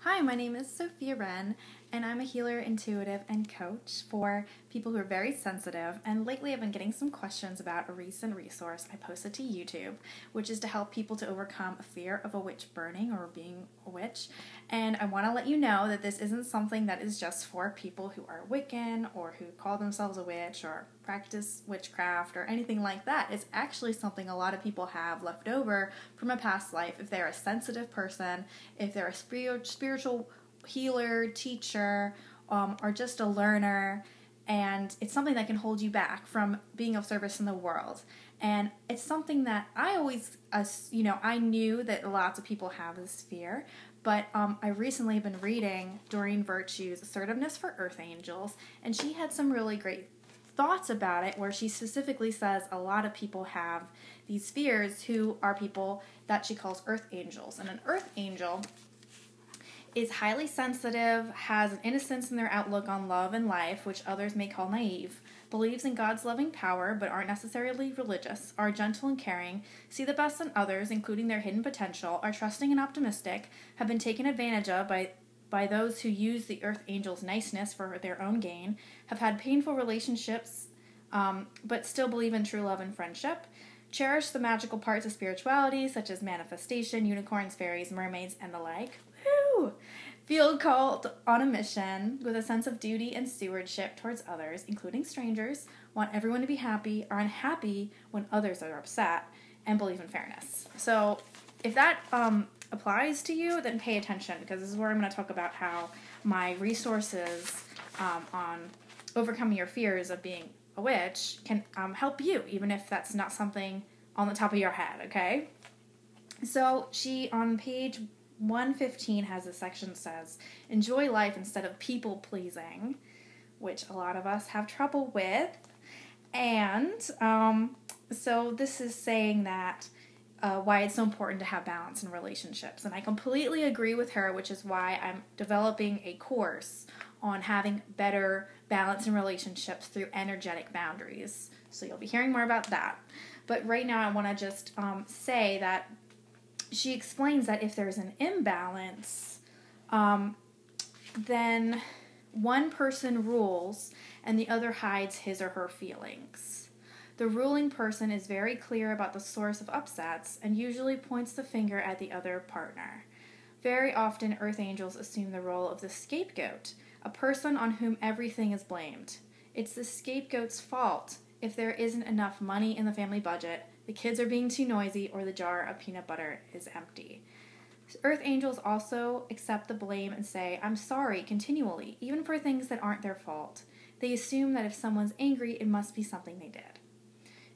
Hi, my name is Sophia Wren, and I'm a healer, intuitive, and coach for people who are very sensitive. And lately I've been getting some questions about a recent resource I posted to YouTube, which is to help people to overcome a fear of a witch burning or being a witch. And I want to let you know that this isn't something that is just for people who are Wiccan or who call themselves a witch or practice witchcraft or anything like that. It's actually something a lot of people have left over from a past life. If they're a sensitive person, if they're a spiritual healer, teacher, or just a learner, and it's something that can hold you back from being of service in the world. And it's something that I always, I knew that lots of people have this fear, but I recently have been reading Doreen Virtue's Assertiveness for Earth Angels, and she had some really great thoughts about it, where she specifically says a lot of people have these fears who are people that she calls earth angels. And an earth angel is highly sensitive, has an innocence in their outlook on love and life, which others may call naive, believes in God's loving power but aren't necessarily religious, are gentle and caring, see the best in others, including their hidden potential, are trusting and optimistic, have been taken advantage of by those who use the earth angel's niceness for their own gain, have had painful relationships, but still believe in true love and friendship, cherish the magical parts of spirituality, such as manifestation, unicorns, fairies, mermaids, and the like. Woo! Feel called on a mission with a sense of duty and stewardship towards others, including strangers, want everyone to be happy, are unhappy when others are upset, and believe in fairness. So if that applies to you, then pay attention, because this is where I'm going to talk about how my resources on overcoming your fears of being a witch can help you, even if that's not something on the top of your head, okay? So she, on page 115, has a section that says, enjoy life instead of people-pleasing, which a lot of us have trouble with. And so this is saying that why it's so important to have balance in relationships. And I completely agree with her, which is why I'm developing a course on having better balance in relationships through energetic boundaries. So you'll be hearing more about that. But right now I want to just say that she explains that if there's an imbalance, then one person rules and the other hides his or her feelings. The ruling person is very clear about the source of upsets and usually points the finger at the other partner. Very often, earth angels assume the role of the scapegoat, a person on whom everything is blamed. It's the scapegoat's fault if there isn't enough money in the family budget, the kids are being too noisy, or the jar of peanut butter is empty. Earth angels also accept the blame and say, I'm sorry, continually, even for things that aren't their fault. They assume that if someone's angry, it must be something they did.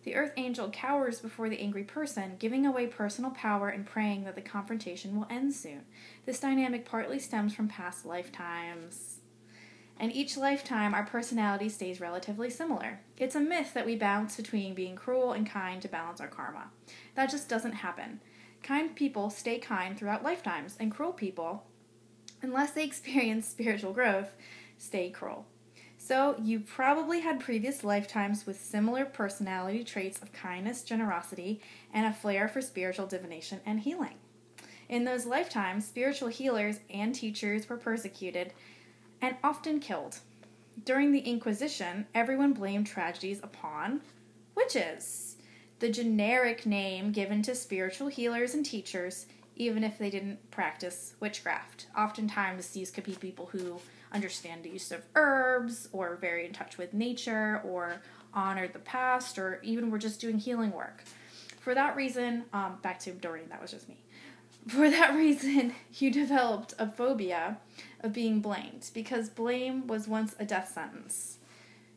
The earth angel cowers before the angry person, giving away personal power and praying that the confrontation will end soon. This dynamic partly stems from past lifetimes. And each lifetime, our personality stays relatively similar. It's a myth that we bounce between being cruel and kind to balance our karma. That just doesn't happen. Kind people stay kind throughout lifetimes, and cruel people, unless they experience spiritual growth, stay cruel. So you probably had previous lifetimes with similar personality traits of kindness, generosity, and a flair for spiritual divination and healing. In those lifetimes, spiritual healers and teachers were persecuted and often killed. During the Inquisition, everyone blamed tragedies upon witches, the generic name given to spiritual healers and teachers, even if they didn't practice witchcraft. Oftentimes, these could be people who understand the use of herbs, or are very in touch with nature, or honored the past, or even were just doing healing work. For that reason, back to Doreen, that was just me. For that reason, you developed a phobia of being blamed, because blame was once a death sentence.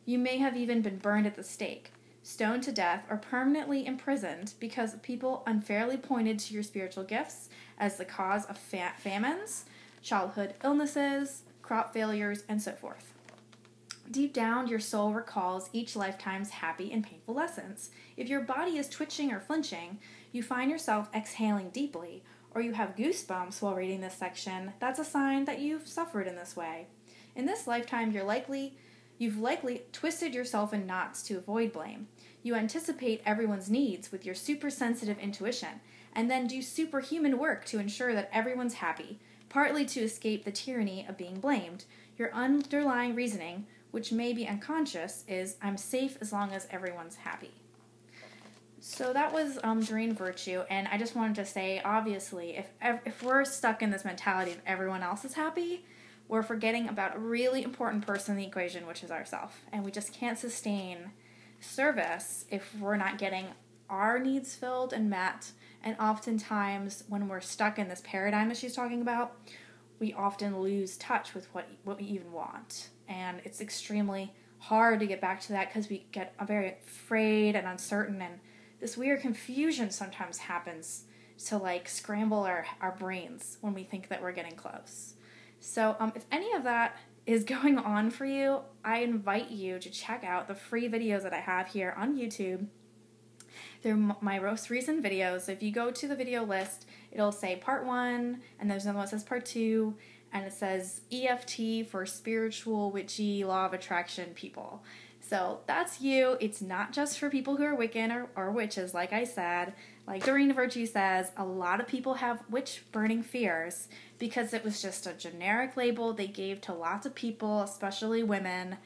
You may have even been burned at the stake, stoned to death, or permanently imprisoned because people unfairly pointed to your spiritual gifts as the cause of famines, childhood illnesses, crop failures, and so forth. Deep down, your soul recalls each lifetime's happy and painful lessons. If your body is twitching or flinching, you find yourself exhaling deeply, or you have goosebumps while reading this section, that's a sign that you've suffered in this way. In this lifetime, you've likely twisted yourself in knots to avoid blame. You anticipate everyone's needs with your super sensitive intuition, and then do superhuman work to ensure that everyone's happy, partly to escape the tyranny of being blamed. Your underlying reasoning, which may be unconscious, is I'm safe as long as everyone's happy. So that was Doreen Virtue, and I just wanted to say, obviously, if we're stuck in this mentality of everyone else is happy, we're forgetting about a really important person in the equation, which is ourselves. And we just can't sustain service if we're not getting our needs filled and met. And oftentimes, when we're stuck in this paradigm that she's talking about, we often lose touch with what we even want. And it's extremely hard to get back to that because we get very afraid and uncertain, and this weird confusion sometimes happens to like scramble our brains when we think that we're getting close. So if any of that is going on for you, I invite you to check out the free videos that I have here on YouTube. They're my most recent videos. So if you go to the video list, it'll say part 1, and there's another one that says part 2, and it says EFT for spiritual, witchy, law of attraction people. So that's you. It's not just for people who are Wiccan or witches, like I said. Like Doreen Virtue says, a lot of people have witch-burning fears because it was just a generic label they gave to lots of people, especially women,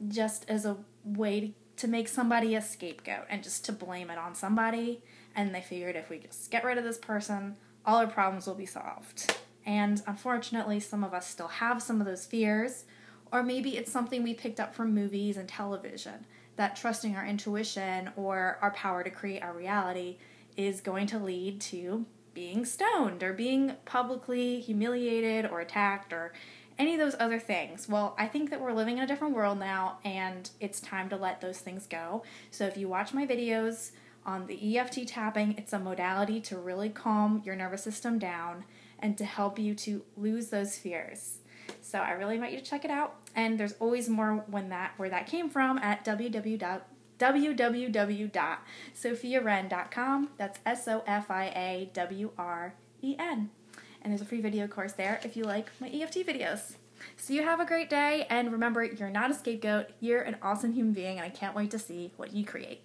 just as a way to make somebody a scapegoat and just to blame it on somebody. And they figured if we just get rid of this person, all our problems will be solved. And unfortunately, some of us still have some of those fears. Or maybe it's something we picked up from movies and television, that trusting our intuition or our power to create our reality is going to lead to being stoned or being publicly humiliated or attacked or any of those other things. Well, I think that we're living in a different world now, and it's time to let those things go. So if you watch my videos on the EFT tapping, it's a modality to really calm your nervous system down and to help you to lose those fears. So I really invite you to check it out. And there's always more where that came from at www.sophiawren.com. That's SOFIAWREN. And there's a free video course there if you like my EFT videos. So you have a great day, and remember, you're not a scapegoat. You're an awesome human being, and I can't wait to see what you create.